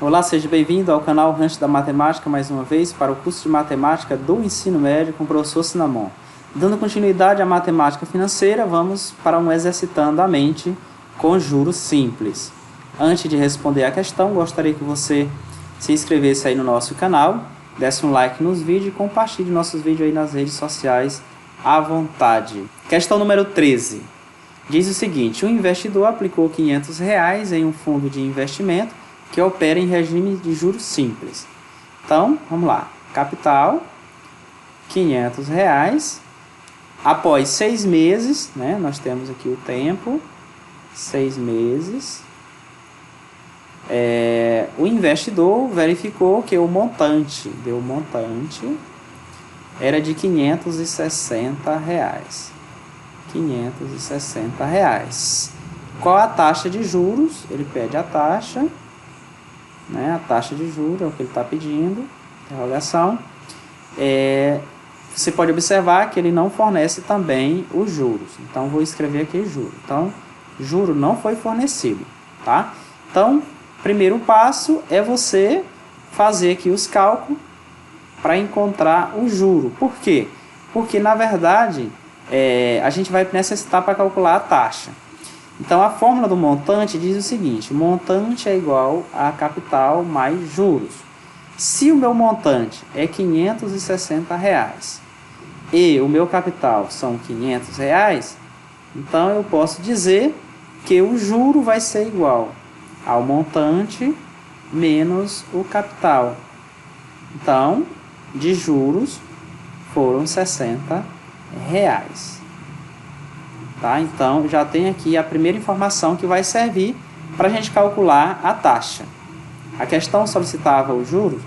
Olá, seja bem-vindo ao canal Rancho da Matemática mais uma vez para o curso de Matemática do Ensino Médio com o professor Sinamon. Dando continuidade à matemática financeira, vamos para um exercitando a mente com juros simples. Antes de responder a questão, gostaria que você se inscrevesse aí no nosso canal, desse um like nos vídeos e compartilhe nossos vídeos aí nas redes sociais à vontade. Questão número 13. Diz o seguinte: um investidor aplicou R$500 em um fundo de investimento que opera em regime de juros simples. Então, vamos lá. Capital, R$500. Após 6 meses, né, nós temos aqui o tempo, 6 meses, o investidor verificou que o montante, era de R$560. R$560. Qual a taxa de juros? Ele pede a taxa, né? A taxa de juros é o que ele está pedindo, interrogação. Você pode observar que ele não fornece também os juros. Então, vou escrever aqui juro. Então, juro não foi fornecido, tá? Então, primeiro passo é você fazer aqui os cálculos para encontrar o juro. Por quê? Porque, na verdade, a gente vai necessitar para calcular a taxa. Então, a fórmula do montante diz o seguinte: montante é igual a capital mais juros. Se o meu montante é R$560 e o meu capital são R$500, então eu posso dizer que o juro vai ser igual ao montante menos o capital. Então, de juros foram R$60. Tá? Então, já tem aqui a primeira informação que vai servir para a gente calcular a taxa. A questão solicitava o juros?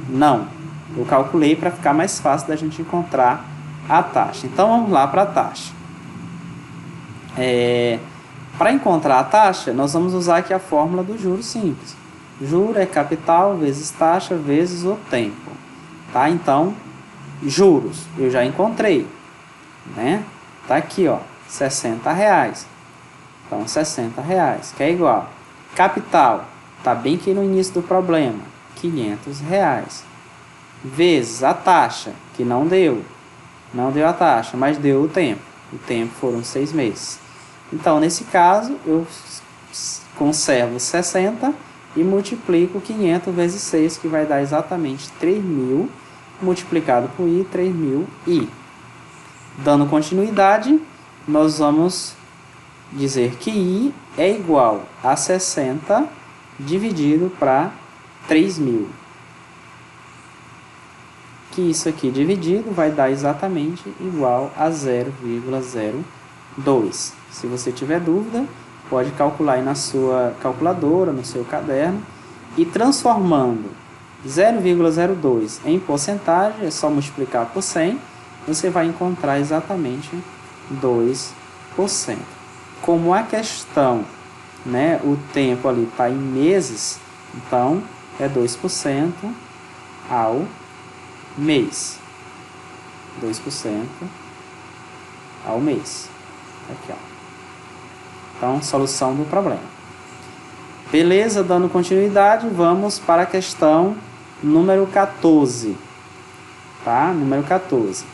Não. Eu calculei para ficar mais fácil da gente encontrar a taxa. Então, vamos lá para a taxa. Para encontrar a taxa, nós vamos usar aqui a fórmula do juros simples. Juro é capital vezes taxa vezes o tempo. Tá? Então, juros, eu já encontrei, né? Tá aqui, ó, R$60. Então, R$60, que é igual. Capital, tá bem aqui no início do problema, R$500. Vezes a taxa, que não deu a taxa, mas deu o tempo. O tempo foram 6 meses. Então, nesse caso, eu conservo 60 e multiplico 500 vezes 6, que vai dar exatamente 3.000, multiplicado por I, 3.000I. Dando continuidade, nós vamos dizer que I é igual a 60 dividido para 3.000. Que isso aqui dividido vai dar exatamente igual a 0,02. Se você tiver dúvida, pode calcular aí na sua calculadora, no seu caderno, e transformando 0,02 em porcentagem, é só multiplicar por 100, você vai encontrar exatamente 2%. Como a questão, né, o tempo ali está em meses, então é 2% ao mês. 2% ao mês. Aqui, ó. Então, solução do problema. Beleza, dando continuidade, vamos para a questão número 14. Tá? Número 14.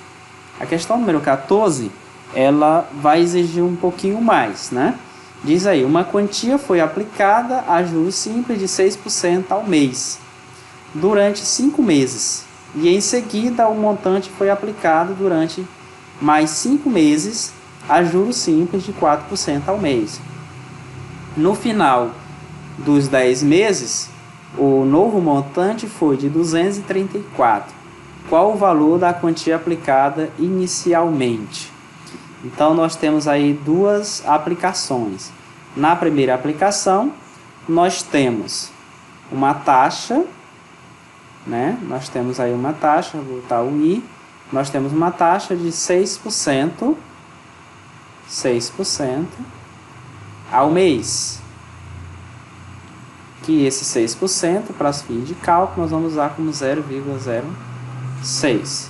A questão número 14, ela vai exigir um pouquinho mais, né? Diz aí: uma quantia foi aplicada a juros simples de 6% ao mês durante 5 meses. E em seguida o montante foi aplicado durante mais 5 meses a juros simples de 4% ao mês. No final dos 10 meses, o novo montante foi de 234. Qual o valor da quantia aplicada inicialmente? Então, nós temos aí duas aplicações. Na primeira aplicação, nós temos uma taxa, né? Nós temos aí uma taxa, vou botar o I, nós temos uma taxa de 6% ao mês. Que esse 6%, para os fins de cálculo, nós vamos usar como 0,06.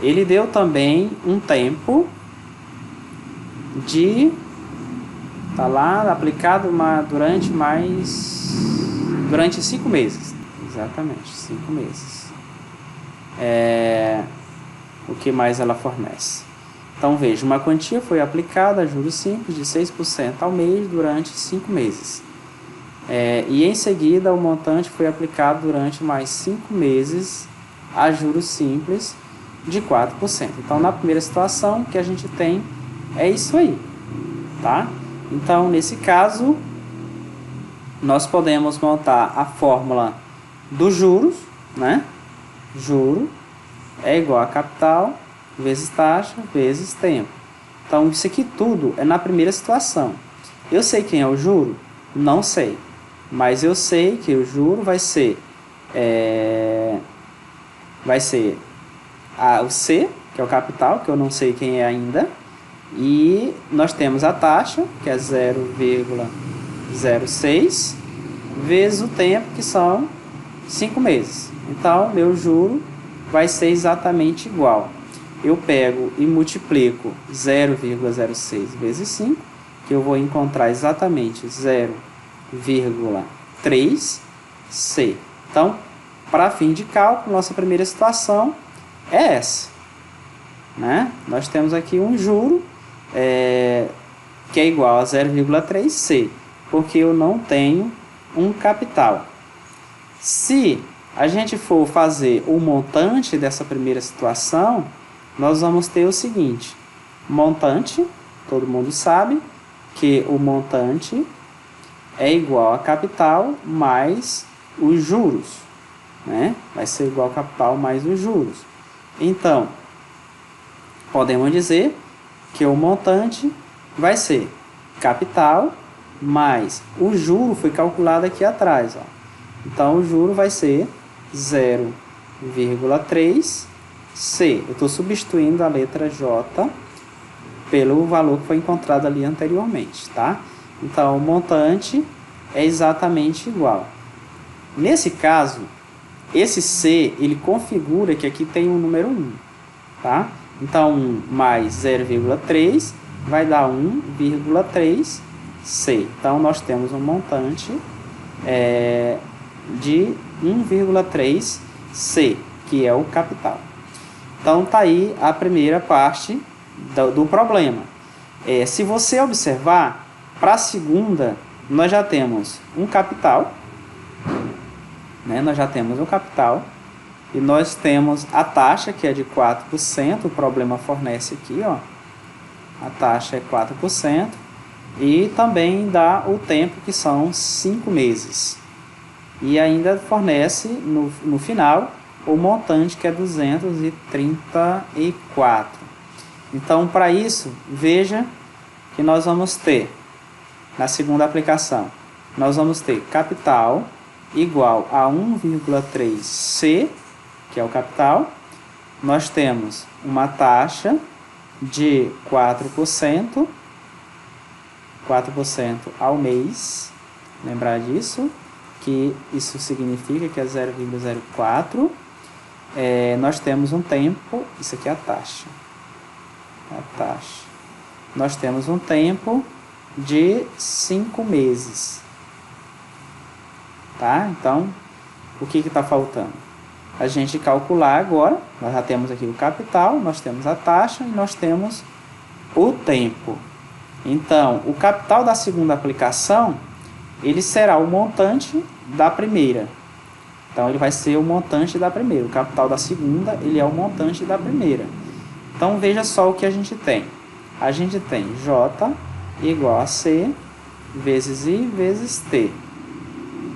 Ele deu também um tempo de... Está lá, aplicado durante mais durante 5 meses. Exatamente, 5 meses. O que mais ela fornece? Então, veja, uma quantia foi aplicada a juros simples de 6% ao mês durante 5 meses. E, em seguida, o montante foi aplicado durante mais 5 meses a juros simples de 4%. Então, na primeira situação, o que a gente tem é isso aí, tá? Então, nesse caso, nós podemos montar a fórmula dos juros, né? Juro é igual a capital vezes taxa vezes tempo. Então, isso aqui tudo é na primeira situação. Eu sei quem é o juro? Não sei. Mas eu sei que o juro vai ser o C, que é o capital, que eu não sei quem é ainda. E nós temos a taxa, que é 0,06, vezes o tempo, que são 5 meses. Então, meu juro vai ser exatamente igual. Eu pego e multiplico 0,06 vezes 5, que eu vou encontrar exatamente 0,3C. Então, para fim de cálculo, nossa primeira situação é essa, né? Nós temos aqui um juro que é igual a 0,3C, porque eu não tenho um capital. Se a gente for fazer o montante dessa primeira situação, nós vamos ter o seguinte: montante, todo mundo sabe que o montante é igual a capital mais os juros, né? Vai ser igual a capital mais os juros. Então, podemos dizer que o montante vai ser capital mais o juro foi calculado aqui atrás, ó. Então, o juro vai ser 0,3C. Eu estou substituindo a letra J pelo valor que foi encontrado ali anteriormente, tá? Então, o montante é exatamente igual. Nesse caso, esse C, ele configura que aqui tem um número 1, tá? Então, 1 mais 0,3 vai dar 1,3C. Então, nós temos um montante de 1,3C, que é o capital. Então, tá aí a primeira parte do problema. Se você observar, para a segunda, nós já temos um capital, né? Nós já temos um capital e nós temos a taxa, que é de 4%, o problema fornece aqui, ó, a taxa é 4%, e também dá o tempo, que são 5 meses. E ainda fornece, no final, o montante, que é 234. Então, para isso, veja que nós vamos ter, na segunda aplicação, nós vamos ter capital igual a 1,3C, que é o capital. Nós temos uma taxa de 4% ao mês. Lembrar disso, que isso significa que é 0,04. Nós temos um tempo, isso aqui é a taxa. Nós temos um tempo de 5 meses. Tá? Então, o que está faltando? A gente calcular agora, nós já temos aqui o capital, nós temos a taxa e nós temos o tempo. Então, o capital da segunda aplicação, ele será o montante da primeira. Então, ele vai ser o montante da primeira. O capital da segunda, ele é o montante da primeira. Então, veja só o que a gente tem. A gente tem J igual a C vezes I vezes T.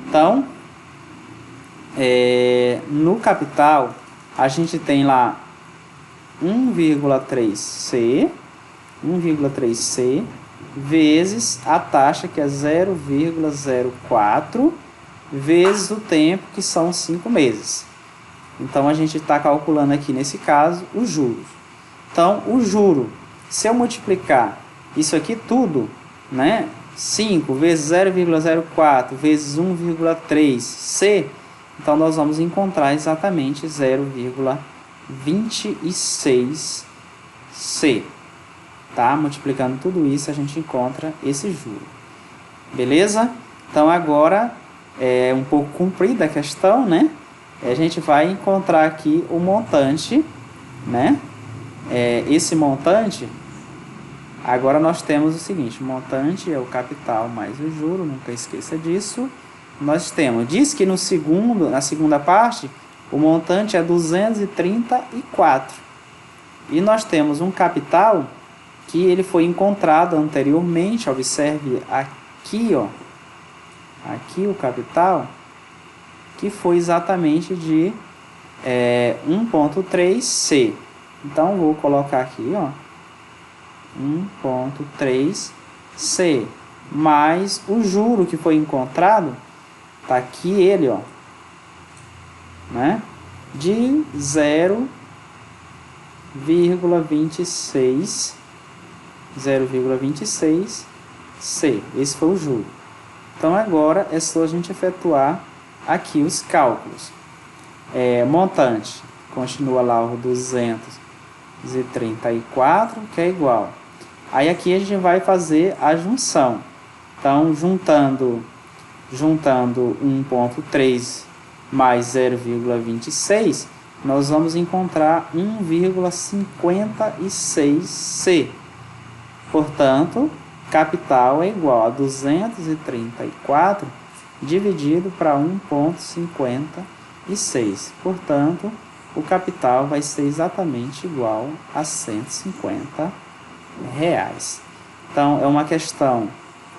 Então, no capital, a gente tem lá 1,3C vezes a taxa, que é 0,04, vezes o tempo, que são 5 meses. Então, a gente está calculando aqui, nesse caso, os juros. Então, o juro, se eu multiplicar isso aqui tudo, né, 5 vezes 0,04 vezes 1,3C, então nós vamos encontrar exatamente 0,26C. Tá? Multiplicando tudo isso, a gente encontra esse juro. Beleza? Então, agora, é um pouco comprida a questão, né? A gente vai encontrar aqui o montante, né? Esse montante, agora nós temos o seguinte, o montante é o capital mais o juro, nunca esqueça disso. Nós temos, diz que na segunda parte, o montante é 234. E nós temos um capital que ele foi encontrado anteriormente, observe aqui, ó, aqui o capital, que foi exatamente de 1,3C. Então, vou colocar aqui, ó, 1,3C, mais o juro que foi encontrado, tá aqui ele, ó, né, de 0,26C. Esse foi o juro. Então, agora é só a gente efetuar aqui os cálculos. Montante, continua lá o 234, que é igual. Aí aqui a gente vai fazer a junção. Então, juntando 1,3 mais 0,26, nós vamos encontrar 1,56C. Portanto, capital é igual a 234 dividido para 1,56. Portanto, o capital vai ser exatamente igual a R$150. Então, é uma questão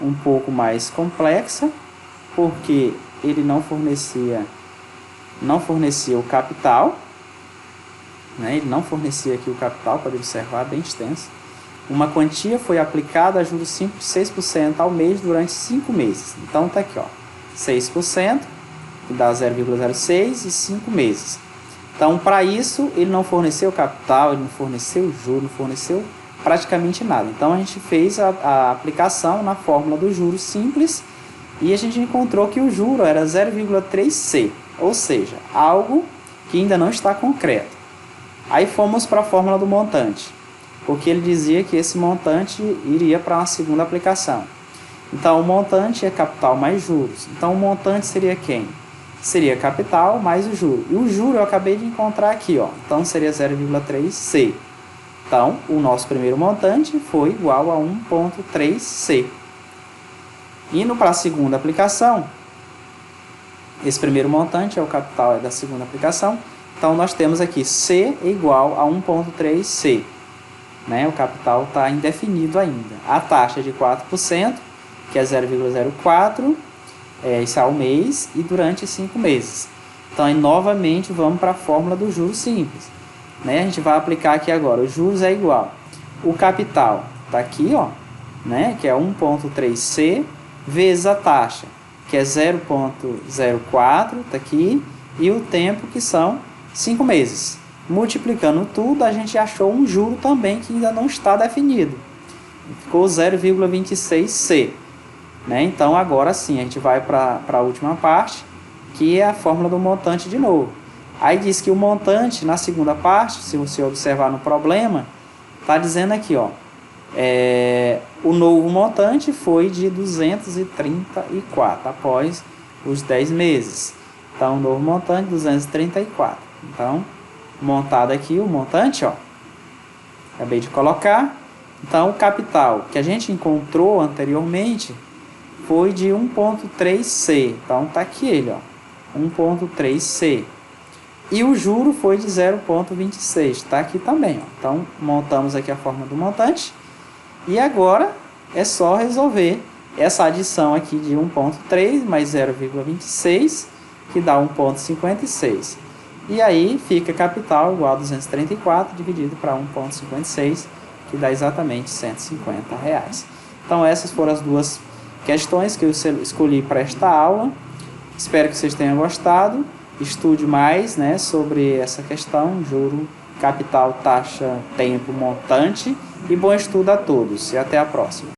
um pouco mais complexa, porque ele não fornecia o capital, né? Ele não fornecia aqui o capital, pode observar, bem extenso. Uma quantia foi aplicada a juros simples de 6% ao mês durante 5 meses. Então, está aqui, ó, 6%, que dá 0,06 e 5 meses. Então, para isso, ele não forneceu capital, ele não forneceu juros, não forneceu praticamente nada. Então, a gente fez a aplicação na fórmula do juros simples e a gente encontrou que o juro era 0,3C, ou seja, algo que ainda não está concreto. Aí fomos para a fórmula do montante, porque ele dizia que esse montante iria para uma segunda aplicação. Então, o montante é capital mais juros. Então, o montante seria quem? Seria capital mais o juro. E o juro eu acabei de encontrar aqui, ó. Então, seria 0,3C. Então, o nosso primeiro montante foi igual a 1,3C. Indo para a segunda aplicação, esse primeiro montante é o capital da segunda aplicação. Então, nós temos aqui C é igual a 1,3C. Né? O capital está indefinido ainda. A taxa é de 4%, que é 0,04, isso é ao mês, e durante 5 meses. Então, aí, novamente, vamos para a fórmula do juros simples. Né? A gente vai aplicar aqui agora. O juros é igual. O capital está aqui, ó, né? Que é 1,3C, vezes a taxa, que é 0,04, está aqui, e o tempo, que são 5 meses. Multiplicando tudo, a gente achou um juro também que ainda não está definido. Ficou 0,26C. Né? Então, agora sim, a gente vai para a última parte, que é a fórmula do montante de novo. Aí diz que o montante, na segunda parte, se você observar no problema, está dizendo aqui, ó, o novo montante foi de 234 após os 10 meses. Então, o novo montante, 234. Então, montado aqui o montante, ó, acabei de colocar. Então, o capital que a gente encontrou anteriormente foi de 1,3C. Então, está aqui ele, ó, 1,3C. E o juro foi de 0,26. Está aqui também, ó. Então, montamos aqui a fórmula do montante. E agora é só resolver essa adição aqui de 1,3 mais 0,26, que dá 1,56. E aí fica capital igual a 234 dividido para 1,56, que dá exatamente R$150. Então, essas foram as duas questões que eu escolhi para esta aula. Espero que vocês tenham gostado. Estude mais, né, sobre essa questão, juro, capital, taxa, tempo, montante. E bom estudo a todos. E até a próxima.